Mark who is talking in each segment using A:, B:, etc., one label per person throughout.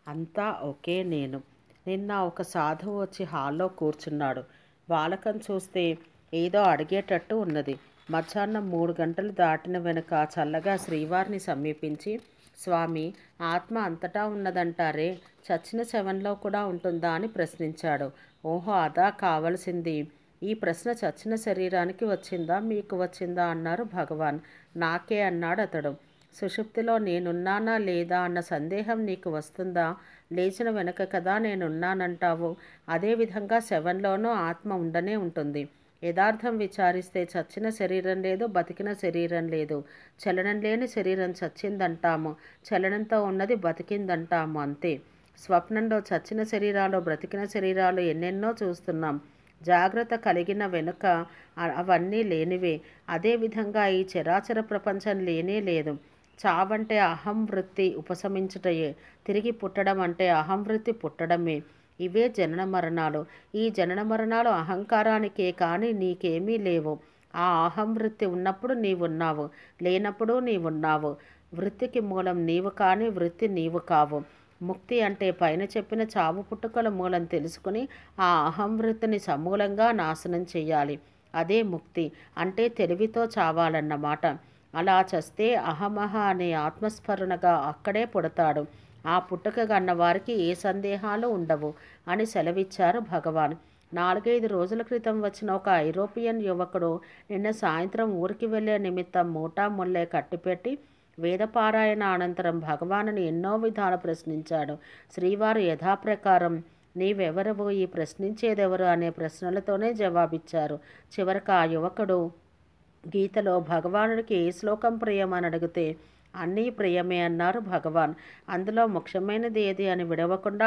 A: అంతా ఒకే నేను. నిన్న ఒక సాధువు వచ్చి హాల్లో కూర్చున్నాడు. బాలకం చూస్తే ఏదో అడిగేటట్టు ఉన్నది. మధ్యాహ్నం 3 గంటలు దాటిన వెనుక చల్లగా శ్రీవారిని సమీపించి, స్వామి, ఆత్మ అంతటా ఉన్నదంటారే, చచ్చిన శవంలో కూడా ఉంటుందా అని ప్రశ్నించాడు. ఓహో, అదా కావలసింది. ఈ ప్రశ్న చచ్చిన శరీరానికి వచ్చిందా, మీకు వచ్చిందా అన్నారు భగవాన్. నాకే అన్నాడు అతడు. సుషుప్తిలో నేనున్నానా లేదా అన్న సందేహం నీకు వస్తుందా? లేచిన వెనక కదా నేనున్నానంటావు. అదేవిధంగా శవంలోనూ ఆత్మ ఉండనే ఉంటుంది. యథార్థం విచారిస్తే చచ్చిన శరీరం లేదు, బతికిన శరీరం లేదు. చలనం లేని శరీరం చచ్చిందంటాము, చలనంతో ఉన్నది బతికిందంటాము, అంతే. స్వప్నంలో చచ్చిన శరీరాలు, బ్రతికిన శరీరాలు ఎన్నెన్నో చూస్తున్నాం. జాగ్రత్త కలిగిన వెనుక అవన్నీ లేనివే. అదేవిధంగా ఈ చరాచర ప్రపంచం లేనే లేదు. చావంటే అహం వృత్తి ఉపశమించుటయే. తిరిగి పుట్టడం అంటే అహం వృత్తి పుట్టడమే. ఇవే జనన మరణాలు. ఈ జనన మరణాలు అహంకారానికే కానీ నీకేమీ లేవు. ఆ అహం వృత్తి ఉన్నప్పుడు నీవున్నావు, లేనప్పుడు నీవున్నావు. వృత్తికి మూలం నీవు కానీ వృత్తి నీవు కావు. ముక్తి అంటే పైన చెప్పిన చావు పుట్టుకల మూలం తెలుసుకుని ఆ అహం వృత్తిని సమూలంగా నాశనం చెయ్యాలి. అదే ముక్తి అంటే తెలివితో చావాలన్నమాట. అలా చస్తే అహమహ అనే ఆత్మస్మరణగా అక్కడే పుడతాడు. ఆ పుట్టుక గన్నవారికి ఏ సందేహాలు ఉండవు అని సెలవిచ్చారు భగవాన్. 4-5 రోజుల క్రితం వచ్చిన ఒక ఐరోపియన్ యువకుడు నిన్న సాయంత్రం ఊరికి వెళ్లే నిమిత్తం మూటా ముల్లే కట్టిపెట్టి వేదపారాయణ అనంతరం భగవానుని ఎన్నో విధాలు ప్రశ్నించాడు. శ్రీవారు యథాప్రకారం నీవెవరవు, ఈ ప్రశ్నించేదెవరు అనే ప్రశ్నలతోనే జవాబిచ్చారు. చివరకు ఆ యువకుడు గీతలో భగవానుడికి ఏ శ్లోకం ప్రియం అని అడిగితే అన్నీ ప్రియమే అన్నారు భగవాన్. అందులో ముఖ్యమైనది ఏది అని విడవకుండా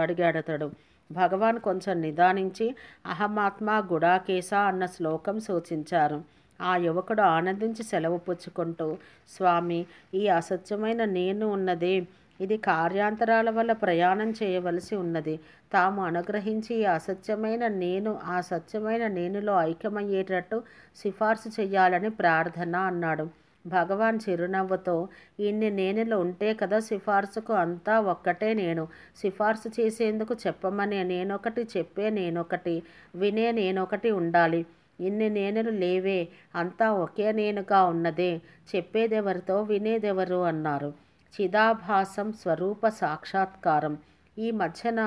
A: అడిగాడతడు. భగవాన్ కొంచెం నిదానించి అహమాత్మ గుడాకేశ అన్న శ్లోకం సూచించారు. ఆ యువకుడు ఆనందించి సెలవు పుచ్చుకుంటూ, స్వామి, ఈ అసత్యమైన నేను ఉన్నదే, ఇది కార్యాంతరాల వల్ల ప్రయాణం చేయవలసి ఉన్నది. తాము అనుగ్రహించి ఈ అసత్యమైన నేను ఆ సత్యమైన నేనులో ఐక్యమయ్యేటట్టు సిఫార్సు చెయ్యాలని ప్రార్థన అన్నాడు. భగవాన్ చిరునవ్వుతో, ఇన్ని నేనులు ఉంటే కదా సిఫార్సుకు, అంతా ఒక్కటే నేను. సిఫార్సు చేసేందుకు చెప్పమనే నేనొకటి, చెప్పే నేనొకటి, వినే నేనొకటి ఉండాలి. ఇన్ని నేనులు లేవే, అంతా ఒకే నేనుగా ఉన్నదే. చెప్పేదెవరితో వినేదెవరు అన్నారు. చిదాభాసం స్వరూప సాక్షాత్కారం. ఈ మధ్యన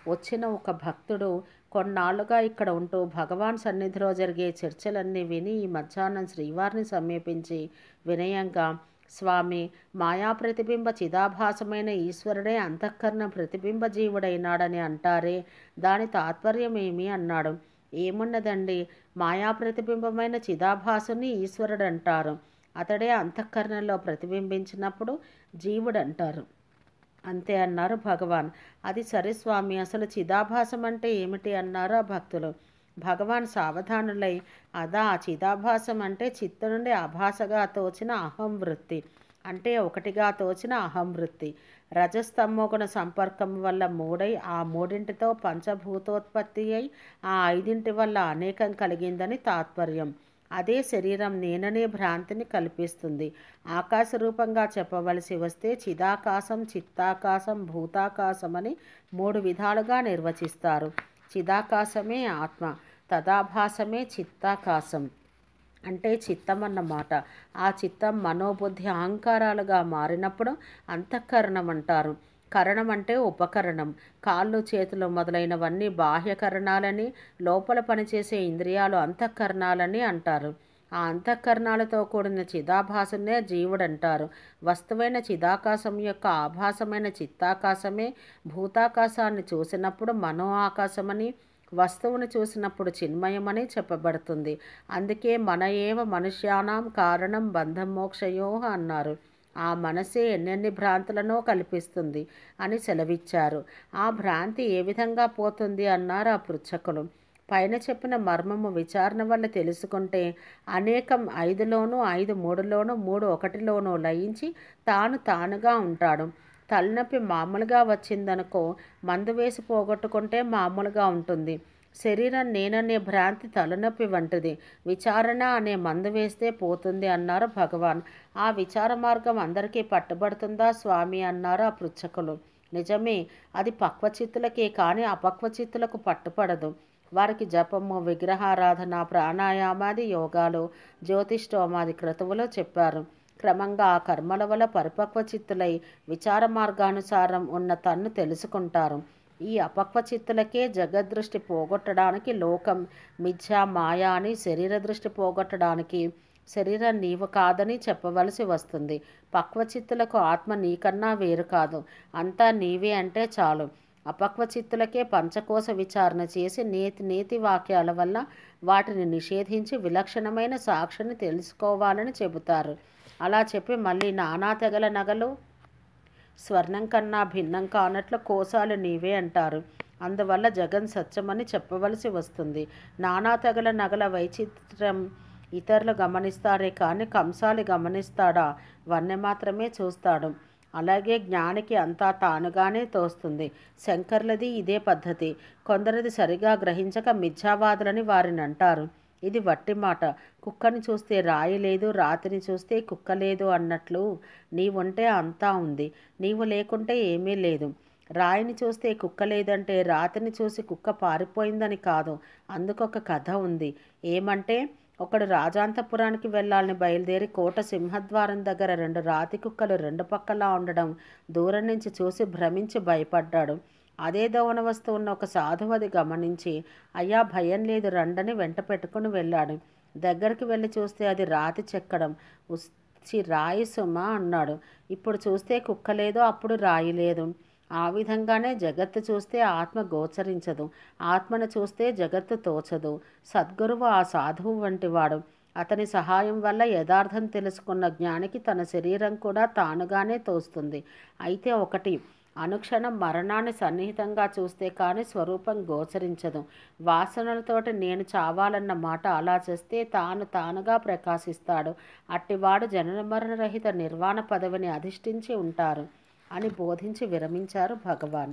A: వచ్చిన ఒక భక్తుడు కొన్నాళ్లుగా ఇక్కడ ఉంటూ భగవాన్ సన్నిధిలో జరిగే చర్చలన్నీ విని ఈ మధ్యాహ్నం శ్రీవారిని సమీపించి వినయంగా, స్వామి, మాయా ప్రతిబింబ చిదాభాసమైన ఈశ్వరుడే అంతఃకరణ ప్రతిబింబ జీవుడైనాడని అంటారే, దాని తాత్పర్యమేమి అన్నాడు. ఏమున్నదండి, మాయా ప్రతిబింబమైన చిదాభాసుని ఈశ్వరుడు అంటారు. అతడే అంతఃకరణలో ప్రతిబింబించినప్పుడు జీవుడంటారు, అంతే అన్నారు భగవాన్. అది సరే స్వామి, అసలు చిదాభాసం అంటే ఏమిటి అన్నారు ఆ భక్తులు. భగవాన్ సావధానులై, అదా, చిదాభాసం అంటే చిత్త నుండి అభాసగా తోచిన అహం వృత్తి, అంటే ఒకటిగా తోచిన అహం వృత్తి. రజస్తమోగుణ సంపర్కం వల్ల మూడై ఆ మూడింటితో పంచభూతోత్పత్తి అయి ఆ 5 వల్ల అనేకం కలిగిందని తాత్పర్యం. అదే శరీరం నేననే భ్రాంతిని కల్పిస్తుంది. ఆకాశరూపంగా చెప్పవలసి వస్తే చిదాకాశం, చిత్తాకాశం, భూతాకాశం అని 3 విధాలుగా నిర్వచిస్తారు. చిదాకాశమే ఆత్మ, తదాభాసమే చిత్తాకాశం అంటే చిత్తం అన్నమాట. ఆ చిత్తం మనోబుద్ధి అహంకారాలుగా మారినప్పుడు అంతఃకరణం అంటారు. కరణం అంటే ఉపకరణం. కాళ్ళు, చేతులు మొదలైనవన్నీ బాహ్యకరణాలని, లోపల పనిచేసే ఇంద్రియాలు అంతఃకరణాలని అంటారు. ఆ అంతఃకరణాలతో కూడిన చిదాభాసనే జీవుడంటారు. వస్తువైన చిదాకాశం యొక్క ఆభాసమైన చిత్తాకాశమే భూతాకాశాన్ని చూసినప్పుడు మనో ఆకాశమని, వస్తువుని చూసినప్పుడు చిన్మయమని చెప్పబడుతుంది. అందుకే మన ఏవ మనుష్యానాం కారణం బంధమోక్షయో అన్నారు. ఆ మనసే ఎన్నెన్ని భ్రాంతులనో కల్పిస్తుంది అని సెలవిచ్చారు. ఆ భ్రాంతి ఏ విధంగా పోతుంది అన్నారు ఆ పృచ్ఛకులు. పైన చెప్పిన మర్మము విచారణ వల్ల తెలుసుకుంటే అనేకం 5లోనూ 5 3లోనూ 3 1లోనూ లయించి తాను తానుగా ఉంటాడు. తలనొప్పి మామూలుగా వచ్చిందనుకో, మందు వేసి పోగొట్టుకుంటే మామూలుగా ఉంటుంది. శరీరం నేననే భ్రాంతి తలనొప్పి వంటిది. విచారణ అనే మందు వేస్తే పోతుంది అన్నారు భగవాన్. ఆ విచార మార్గం అందరికీ పట్టుబడుతుందా స్వామి అన్నారు ఆ పృచ్ఛకులు. నిజమే, అది పక్వచిత్తులకే కానీ అపక్వచిత్తులకు పట్టుపడదు. వారికి జపము, విగ్రహారాధన, ప్రాణాయామాది యోగాలు, జ్యోతిష్ఠోమాది క్రతువులు చెప్పారు. క్రమంగా ఆ కర్మల వల్ల పరిపక్వ చిత్తులై విచార మార్గానుసారం ఉన్న తన్ను తెలుసుకుంటారు. ఈ అపక్వ చిత్తులకే జగద్దృష్టి పోగొట్టడానికి లోకం మిథ్యా మాయా అని, శరీర దృష్టి పోగొట్టడానికి శరీరం నీవు కాదని చెప్పవలసి వస్తుంది. పక్వచిత్తులకు ఆత్మ నీకన్నా వేరు కాదు, అంతా నీవే అంటే చాలు. అపక్వచిత్తులకే పంచకోశ విచారణ చేసి నీతి వాక్యాల వల్ల వాటిని నిషేధించి విలక్షణమైన సాక్షిని తెలుసుకోవాలని చెబుతారు. అలా చెప్పి మళ్ళీ నానా తెగల నగలు స్వర్ణం కన్నా భిన్నం కానట్లు కోశాలు నీవే అంటారు. అందువల్ల జగన్ సత్యమని చెప్పవలసి వస్తుంది. నానా తెగల నగల వైచిత్ర్యం ఇతరులు గమనిస్తారే కానీ కంసాలి గమనిస్తాడా? వన్నె మాత్రమే చూస్తాడు. అలాగే జ్ఞానికి అంతా తానుగానే తోస్తుంది. శంకర్లది ఇదే పద్ధతి. కొందరిది సరిగా గ్రహించక మిథ్యావాదులని వారిని అంటారు. ఇది వట్టి మాట. కుక్కని చూస్తే రాయి లేదు, రాతిని చూస్తే కుక్క లేదు అన్నట్లు నీవుంటే అంతా ఉంది, నీవు లేకుంటే ఏమీ లేదు. రాయిని చూస్తే కుక్క లేదంటే రాతిని చూసి కుక్క పారిపోయిందని కాదు. అందుకొక కథ ఉంది. ఏమంటే ఒకడు రాజాంతపురానికి వెళ్ళాలని బయలుదేరి కోట సింహద్వారం దగ్గర 2 రాతి కుక్కలు 2 పక్కలా ఉండడం దూరం నుంచి చూసి భ్రమించి భయపడ్డాడు. అదే దోవన వస్తూ ఉన్న ఒక సాధువు అది గమనించి, అయ్యా భయం లేదు రండని వెంట పెట్టుకుని వెళ్ళాడు. దగ్గరికి వెళ్ళి చూస్తే అది రాతి చెక్కడం. ఉచ్చి రాయి సుమా అన్నాడు. ఇప్పుడు చూస్తే కుక్క లేదు, అప్పుడు రాయి లేదు. ఆ విధంగానే జగత్తు చూస్తే ఆత్మ గోచరించదు, ఆత్మను చూస్తే జగత్తు తోచదు. సద్గురువు ఆ సాధువు వంటివాడు. అతని సహాయం వల్ల యథార్థం తెలుసుకున్న జ్ఞానికి తన శరీరం కూడా తానుగానే తోస్తుంది. అయితే ఒకటి, అనుక్షణం మరణాన్ని సన్నిహితంగా చూస్తే కానీ స్వరూపం గోచరించదు. వాసనలతోటి నేను చావాలన్న మాట అలా చేస్తే తానుగా ప్రకాశిస్తాడు. అట్టివాడు జనన మరణరహిత నిర్వాణ పదవిని అధిష్ఠించి ఉంటారు అని బోధించి విరమించారు భగవాన్.